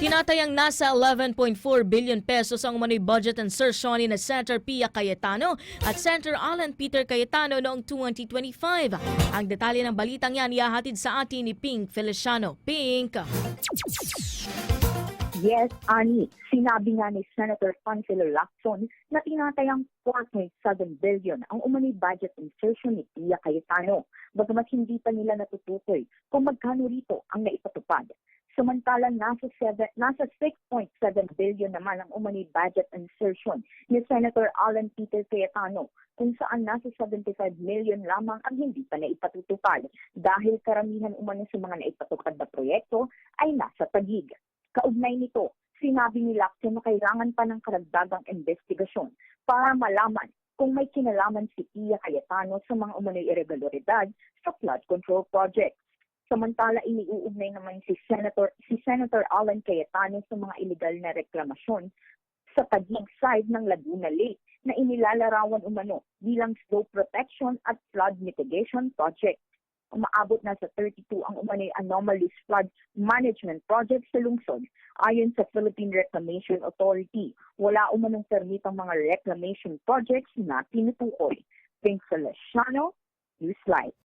Tinatayang nasa 11.4 billion pesos ang umano'y budget insertion ni na Senator Pia Cayetano at Senator Alan Peter Cayetano noong 2025. Ang detalye ng balitang yan ihahatid sa atin ni Pink Feliciano. Pink! Yes, Ani, sinabi nga ni Senator Consuelo Lacson na tinatayang 4.7 billion ang umano'y budget insertion ni Pia Cayetano, bagamat hindi pa nila natutukoy kung magkano rito ang naipatupad. Samantalang nasa 6.7 billion naman ang umano'y budget insertion ni Senator Alan Peter Cayetano, kung saan nasa 75 million lamang ang hindi pa naipatutupad dahil karamihan umano sa mga naipatupad na proyekto ay nasa Taguig. Kaugnay nito, sinabi ni Lacson na kailangan pa ng karagdagang investigasyon para malaman kung may kinalaman si Pia Cayetano sa mga umano'y irregularidad sa flood control project. Samantala, iniuugnay naman si Senator Alan Cayetano sa mga illegal na reklamasyon sa Taguig side ng Laguna Lake na inilalarawan umano bilang slope protection at flood mitigation project. Umaabot na sa 32 ang umano'y anomalous flood management project sa lungsod. Ayon sa Philippine Reclamation Authority, wala umanong permitang mga reclamation projects na tinutukoy. Pink Feliciano, Newsline.